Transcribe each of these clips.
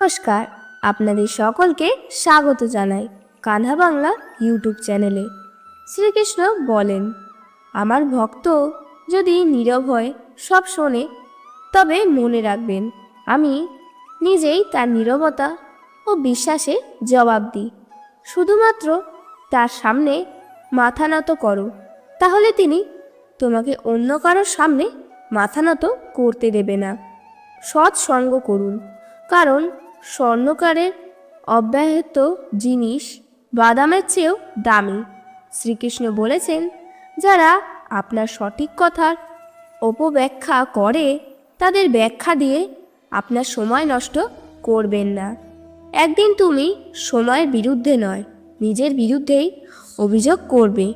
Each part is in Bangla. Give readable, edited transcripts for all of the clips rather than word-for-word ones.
নমস্কার, আপনাদের সকলকে স্বাগত জানাই কানহা বাংলা ইউটিউব চ্যানেলে। শ্রীকৃষ্ণ বলেন, আমার ভক্ত যদি নীরব হয়ে সব শোনে তবে মনে রাখবেন আমি নিজেই তার নীরবতা ও বিশ্বাসে জবাব দিই। শুধুমাত্র তার সামনে মাথা নত করো, তাহলে তিনি তোমাকে অন্য কারোর সামনে মাথা নত করতে দেবে না। সৎসঙ্গ করুন, কারণ স্বর্ণকারের অব্যাহত জিনিস বাদামের চেয়েও দামি। শ্রীকৃষ্ণ বলেছেন, যারা আপনার সঠিক কথার অপব্যাখ্যা করে তাদের ব্যাখ্যা দিয়ে আপনার সময় নষ্ট করবেন না। একদিন তুমি সময়ের বিরুদ্ধে নয়, নিজের বিরুদ্ধেই অভিযোগ করবে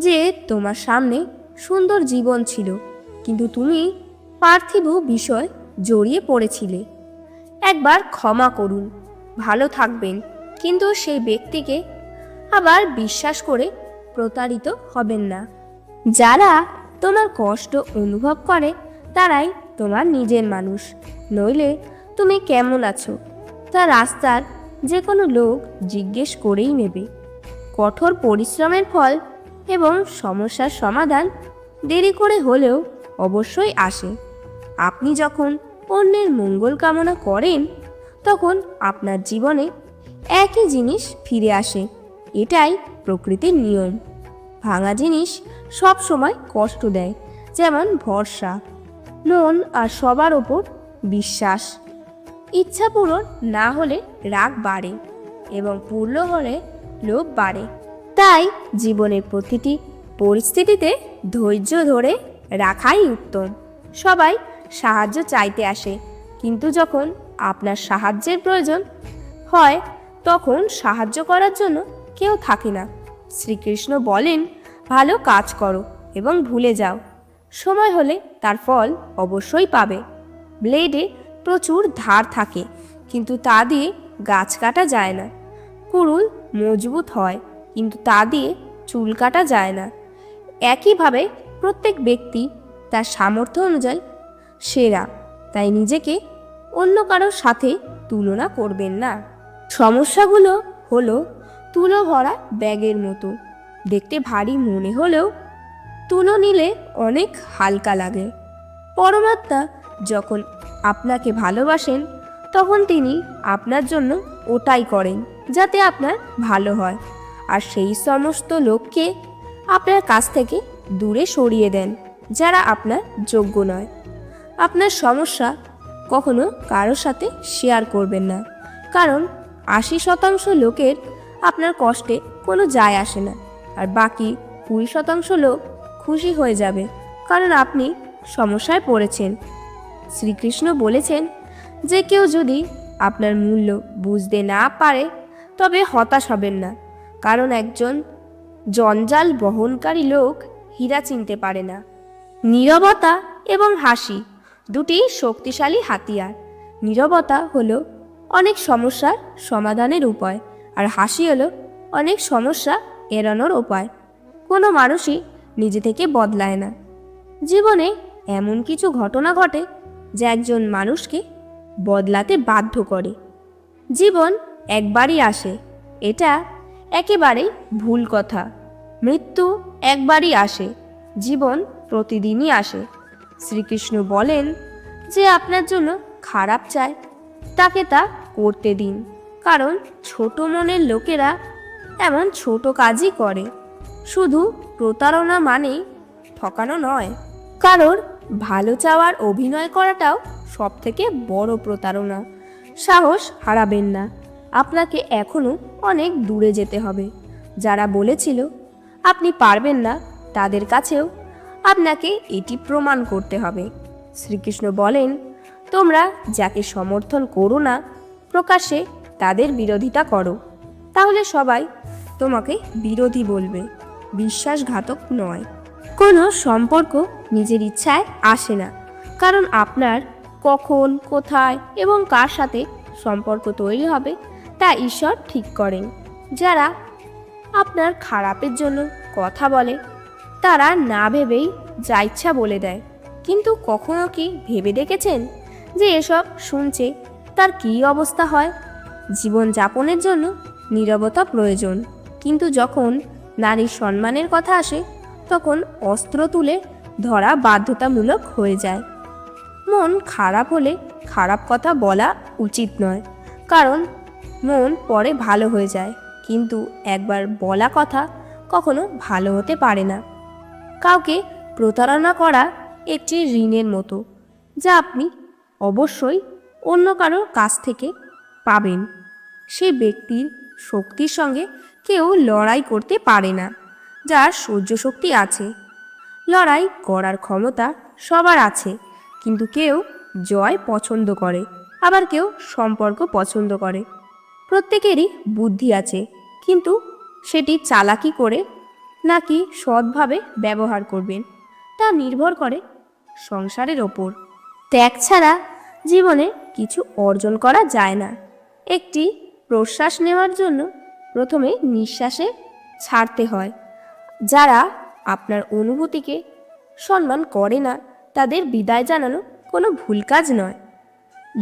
যে তোমার সামনে সুন্দর জীবন ছিল, কিন্তু তুমি পার্থিব বিষয় জড়িয়ে পড়েছিলে। একবার ক্ষমা করুন, ভালো থাকবেন, কিন্তু সেই ব্যক্তিকে আবার বিশ্বাস করে প্রতারিত হবেন না। যারা তোমার কষ্ট অনুভব করে তারাই তোমার নিজের মানুষ, নইলে তুমি কেমন আছো তা রাস্তার যে কোনো লোক জিজ্ঞেস করেই নেবে। কঠোর পরিশ্রমের ফল এবং সমস্যার সমাধান দেরি করে হলেও অবশ্যই আসে। আপনি যখন অন্যের মঙ্গল কামনা করেন তখন আপনার জীবনে একই জিনিস ফিরে আসে। এটাই প্রকৃতির নিয়ম। ভাঙা জিনিস সব সময় কষ্ট দেয়, যেমন ভরসা, মন আর সবার ওপর বিশ্বাস। ইচ্ছা পূরণ না হলে রাগ বাড়ে এবং পূর্ণ হলে লোভ বাড়ে। তাই জীবনের প্রতিটি পরিস্থিতিতে ধৈর্য ধরে রাখাই উত্তম। সবাই সাহায্য চাইতে আসে, কিন্তু যখন আপনার সাহায্যের প্রয়োজন হয় তখন সাহায্য করার জন্য কেউ থাকে না। শ্রীকৃষ্ণ বলেন, ভালো কাজ করো এবং ভুলে যাও, সময় হলে তার ফল অবশ্যই পাবে। ব্লেডে প্রচুর ধার থাকে, কিন্তু তা দিয়ে গাছ কাটা যায় না। কুড়ুল মজবুত হয়, কিন্তু তা দিয়ে চুল কাটা যায় না। একইভাবে প্রত্যেক ব্যক্তি তার সামর্থ্য অনুযায়ী সেরা, তাই নিজেকে অন্য কারোর সাথে তুলনা করবেন না। সমস্যাগুলো হলো তুলো ভরা ব্যাগের মতো, দেখতে ভারী মনে হলেও তুলো নিলে অনেক হালকা লাগে। পরমাত্মা যখন আপনাকে ভালোবাসেন তখন তিনি আপনার জন্য ওটাই করেন যাতে আপনার ভালো হয়, আর সেই সমস্ত লোককে আপনার কাছ থেকে দূরে সরিয়ে দেন যারা আপনার যোগ্য নয়। আপনার সমস্যা কখনো কারোর সাথে শেয়ার করবেন না, কারণ 80% লোকের আপনার কষ্টে কোনো যায় আসে না, আর বাকি 20% লোক খুশি হয়ে যাবে কারণ আপনি সমস্যায় পড়েছেন। শ্রীকৃষ্ণ বলেছেন, যে কেউ যদি আপনার মূল্য বুঝতে না পারে তবে হতাশ হবেন না, কারণ একজন জঞ্জাল বহনকারী লোক হীরা চিনতে পারে না। নীরবতা এবং হাসি দুটি শক্তিশালী হাতিয়ার। নীরবতা হলো অনেক সমস্যার সমাধানের উপায়, আর হাসি হলো অনেক সমস্যা এড়ানোর উপায়। কোনো মানুষই নিজে থেকে বদলায় না। জীবনে এমন কিছু ঘটনা ঘটে যা একজন মানুষকে বদলাতে বাধ্য করে। জীবন একবারই আসে, এটা একেবারেই ভুল কথা। মৃত্যু একবারই আসে, জীবন প্রতিদিনই আসে। শ্রীকৃষ্ণ বলেন, যে আপনার জন্য খারাপ চায় তাকে তা করতে দিন, কারণ ছোট মনের লোকেরা এমন ছোট কাজই করে। শুধু প্রতারণা মানেই ঠকানো নয়, কারোর ভালো চাওয়ার অভিনয় করাটাও সব থেকে বড় প্রতারণা। সাহস হারাবেন না, আপনাকে এখনো অনেক দূরে যেতে হবে। যারা বলেছিল আপনি পারবেন না, তাদের কাছেও আপনাকে এটি প্রমাণ করতে হবে। শ্রীকৃষ্ণ বলেন, তোমরা যাকে সমর্থন করো না প্রকাশ্যে তাদের বিরোধিতা করো, তাহলে সবাই তোমাকে বিরোধী বলবে, বিশ্বাসঘাতক নয়। কোনো সম্পর্ক নিজের ইচ্ছায় আসে না, কারণ আপনার কখন, কোথায় এবং কার সাথে সম্পর্ক তৈরি হবে তা ঈশ্বর ঠিক করেন। যারা আপনার খারাপের জন্য কথা বলে তারা না ভেবেই যা ইচ্ছা বলে দেয়, কিন্তু কখনো কি ভেবে দেখেছেন যে এসব শুনছে তার কী অবস্থা হয়। জীবন যাপনের জন্য নীরবতা প্রয়োজন, কিন্তু যখন নারীর সম্মানের কথা আসে তখন অস্ত্র তুলে ধরা বাধ্যতামূলক হয়ে যায়। মন খারাপ হলে খারাপ কথা বলা উচিত নয়, কারণ মন পরে ভালো হয়ে যায়, কিন্তু একবার বলা কথা কখনো ভালো হতে পারে না। কাউকে প্রতারণা করা একটি ঋণের মতো, যা আপনি অবশ্যই অন্য কারোর কাছ থেকে পাবেন। সে ব্যক্তির শক্তির সঙ্গে কেউ লড়াই করতে পারে না যার সহ্য শক্তি আছে। লড়াই করার ক্ষমতা সবার আছে, কিন্তু কেউ জয় পছন্দ করে, আবার কেউ সম্পর্ক পছন্দ করে। প্রত্যেকেরই বুদ্ধি আছে, কিন্তু সেটি চালাকি করে নাকি সৎভাবে ব্যবহার করবেন তা নির্ভর করে সংসারের ওপর। ত্যাগ ছাড়া জীবনে কিছু অর্জন করা যায় না। একটি প্রশ্বাস নেওয়ার জন্য প্রথমে নিঃশ্বাসে ছাড়তে হয়। যারা আপনার অনুভূতিকে সম্মান করে না তাদের বিদায় জানানো কোনো ভুল কাজ নয়।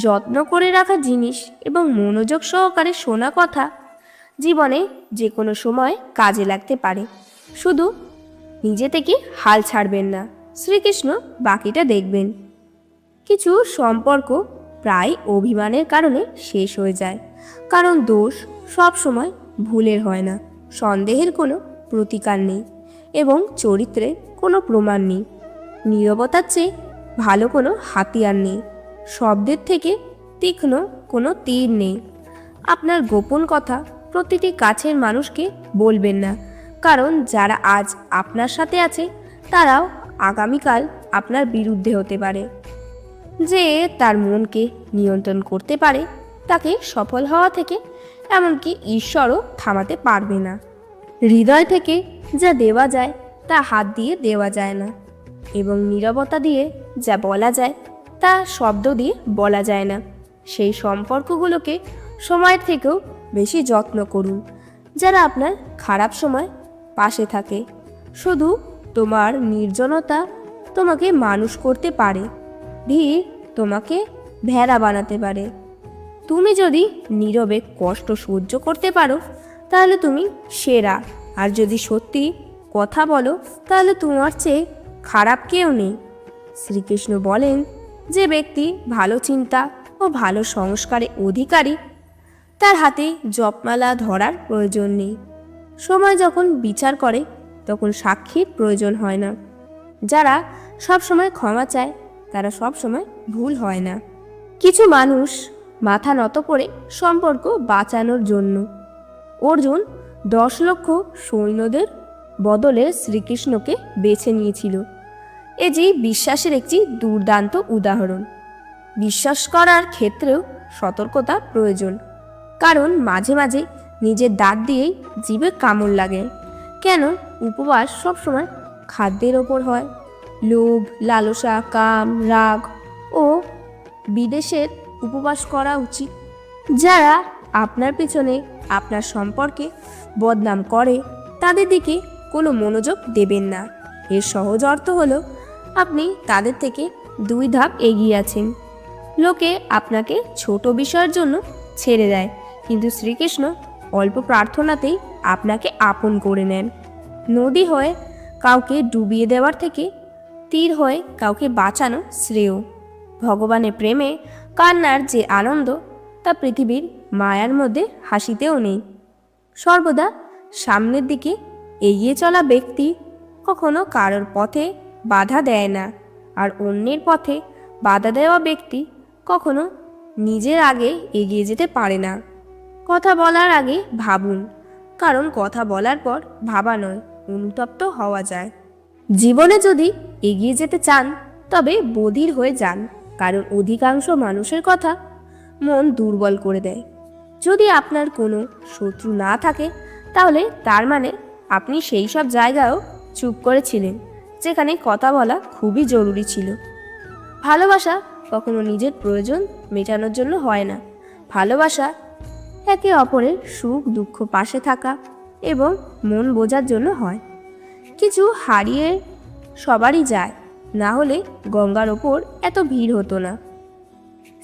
যত্ন করে রাখা জিনিস এবং মনোযোগ সহকারে শোনা কথা জীবনে যে কোনো সময় কাজে লাগতে পারে। শুধু নিজে থেকে হাল ছাড়বেন না, শ্রীকৃষ্ণ বাকিটা দেখবেন। কিছু সম্পর্ক প্রায় অভিমানের কারণে শেষ হয়ে যায়, কারণ দোষ সব সময় ভুলের হয় না, সন্দেহের কোনো প্রতিকার নেই এবং চরিত্রের কোনো প্রমাণ নেই। নীরবতার চেয়ে ভালো কোনো হাতিয়ার নেই, শব্দের থেকে তীক্ষ্ণ কোনো তীর নেই। আপনার গোপন কথা প্রতিটি কাছের মানুষকে বলবেন না, কারণ যারা আজ আপনার সাথে আছে তারাও আগামীকাল আপনার বিরুদ্ধে হতে পারে। যে তার মনকে নিয়ন্ত্রণ করতে পারে তাকে সফল হওয়া থেকে এমনকি ঈশ্বরও থামাতে পারবে না। হৃদয় থেকে যা দেওয়া যায় তা হাত দিয়ে দেওয়া যায় না, এবং নীরবতা দিয়ে যা বলা যায় তা শব্দ দিয়ে বলা যায় না। সেই সম্পর্কগুলোকে সময়ের থেকেও বেশি যত্ন করুন যারা আপনার খারাপ সময় পাশে থাকে। শুধু তোমার নির্জনতা তোমাকে মানুষ করতে পারে, ভিড় তোমাকে ভেড়া বানাতে পারে। তুমি যদি নীরবে কষ্ট সহ্য করতে পারো তাহলে তুমি সেরা, আর যদি সত্যি কথা বলো তাহলে তোমার চেয়ে খারাপ কেউ নেই। শ্রীকৃষ্ণ বলেন, যে ব্যক্তি ভালো চিন্তা ও ভালো সংস্কারে অধিকারী তার হাতে জপমালা ধরার প্রয়োজন নেই। সময় যখন বিচার করে তখন সাক্ষীর প্রয়োজন হয় না। যারা সবসময় ক্ষমা চায় তারা সবসময় ভুল হয় না। কিছু মানুষ মাথা নত করে সম্পর্ক বাঁচানোর জন্য অর্জুন 10 লক্ষ সৈন্যদের বদলে শ্রীকৃষ্ণকে বেছে নিয়েছিল। এ যে বিশ্বাসের একটি দুর্দান্ত উদাহরণ। বিশ্বাস করার ক্ষেত্রেও সতর্কতা প্রয়োজন, কারণ মাঝে মাঝে নিজের দাঁত দিয়েই জিভে কামড় লাগে। কেন উপবাস সবসময় খাদ্যের ওপর হয়? লোভ, লালসা, কাম, রাগ ও বিদেশের উপবাস করা উচিত। যারা আপনার পিছনে আপনার সম্পর্কে বদনাম করে তাদের দিকে কোনো মনোযোগ দেবেন না। এর সহজ অর্থ হলো আপনি তাদের থেকে 2 ধাপ এগিয়ে আছেন। লোকে আপনাকে ছোট বিষয়ের জন্য ছেড়ে দেয়, কিন্তু শ্রীকৃষ্ণ অল্প প্রার্থনাতেই আপনাকে আপন করে নেন। নদী হয়ে কাউকে ডুবিয়ে দেওয়ার থেকে তীর হয়ে কাউকে বাঁচানো শ্রেয়। ভগবানের প্রেমে কান্নার যে আনন্দ তা পৃথিবীর মায়ার মধ্যে হাসিতেও নেই। সর্বদা সামনের দিকে এগিয়ে চলা ব্যক্তি কখনো কারোর পথে বাধা দেয় না, আর অন্যের পথে বাধা দেওয়া ব্যক্তি কখনো নিজের আগে এগিয়ে যেতে পারে না। কথা বলার আগে ভাবুন, কারণ কথা বলার পর ভাবা নয়, অনুতপ্ত হওয়া যায়। জীবনে যদি এগিয়ে যেতে চান তবে বধির হয়ে যান, কারণ অধিকাংশ মানুষের কথা মন দুর্বল করে দেয়। যদি আপনার কোনো শত্রু না থাকে তাহলে তার মানে আপনি সেই সব জায়গায়ও চুপ করেছিলেন যেখানে কথা বলা খুবই জরুরি ছিল। ভালোবাসা কখনো নিজের প্রয়োজন মেটানোর জন্য হয় না। ভালোবাসা একে অপরের সুখ দুঃখ পাশে থাকা এবং মন বোঝার জন্য হয়। কিছু হারিয়ে সবারই যায়, না হলে গঙ্গার ওপর এত ভিড় হতো না।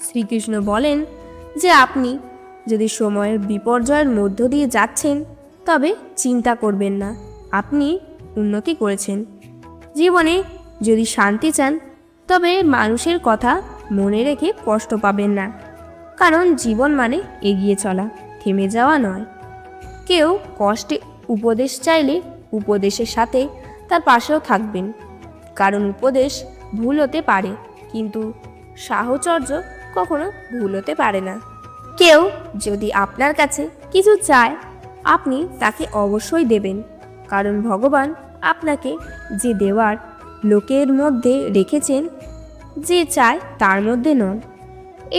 শ্রীকৃষ্ণ বলেন, যে আপনি যদি সময়ের বিপর্যয়ের মধ্য দিয়ে যাচ্ছেন তবে চিন্তা করবেন না, আপনি উন্নতি করেছেন। জীবনে যদি শান্তি চান তবে মানুষের কথা মনে রেখে কষ্ট পাবেন না, কারণ জীবন মানে এগিয়ে চলা, থেমে যাওয়া নয়। কেউ কষ্টে উপদেশ চাইলে উপদেশের সাথে তার পাশেও থাকবেন, কারণ উপদেশ ভুল হতে পারে কিন্তু সাহচর্য কখনো ভুল হতে পারে না। কেউ যদি আপনার কাছে কিছু চায় আপনি তাকে অবশ্যই দেবেন, কারণ ভগবান আপনাকে যে দেওয়ার লোকের মধ্যে রেখেছেন, যে চায় তার মধ্যে নন।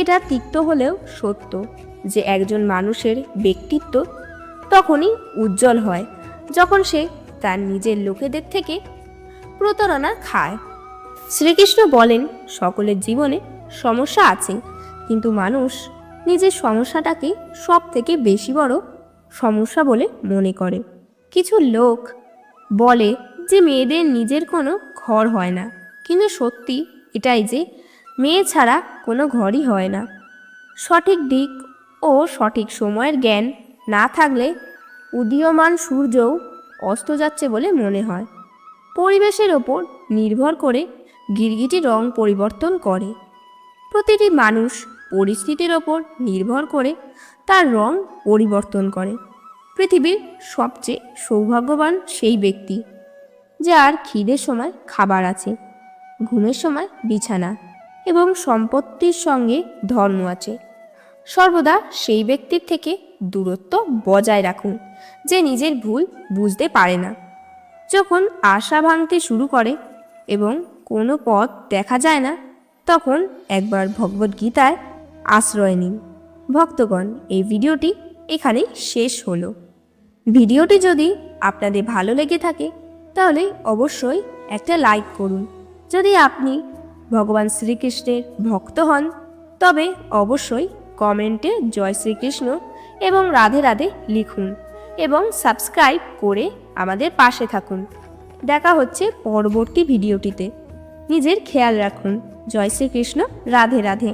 এটা তিক্ত হলেও সত্য যে একজন মানুষের ব্যক্তিত্ব তখনই উজ্জ্বল হয় যখন সে তার নিজের লোকেদের থেকে প্রতারণা খায়। শ্রীকৃষ্ণ বলেন, সকলের জীবনে সমস্যা আছে, কিন্তু মানুষ নিজের সমস্যাটাকে সব থেকে বেশি বড় সমস্যা বলে মনে করে। কিছু লোক বলে যে মেয়েদের নিজের কোনো ঘর হয় না, কিন্তু সত্যি এটাই যে মেয়ে ছাড়া কোনো ঘরই হয় না। সঠিক দিক ও সঠিক সময়ের জ্ঞান না থাকলে উদীয়মান সূর্যও অস্ত যাচ্ছে বলে মনে হয়। পরিবেশের ওপর নির্ভর করে গিরগিটি রং পরিবর্তন করে। প্রতিটি মানুষ পরিস্থিতির ওপর নির্ভর করে তার রং পরিবর্তন করে। পৃথিবীর সবচেয়ে সৌভাগ্যবান সেই ব্যক্তি যার খিদের সময় খাবার আছে, ঘুমের সময় বিছানা এবং সম্পত্তির সঙ্গে ধর্ম আছে। সর্বদা সেই ব্যক্তির থেকে দূরত্ব বজায় রাখুন যে নিজের ভুল বুঝতে পারে না। যখন আশা ভাঙতে শুরু করে এবং কোনো পথ দেখা যায় না, তখন একবার ভগবদ্গীতায় আশ্রয় নিন। ভক্তগণ, এই ভিডিওটি এখানেই শেষ হলো। ভিডিওটি যদি আপনাদের ভালো লেগে থাকে তাহলে অবশ্যই একটা লাইক করুন। যদি আপনি ভগবান শ্রীকৃষ্ণের ভক্ত হন তবে অবশ্যই কমেন্টে জয় শ্রীকৃষ্ণ এবং রাধে রাধে লিখুন এবং সাবস্ক্রাইব করে আমাদের পাশে থাকুন। দেখা হচ্ছে পরবর্তী ভিডিওটিতে। নিজের খেয়াল রাখুন। জয় শ্রীকৃষ্ণ, রাধে রাধে।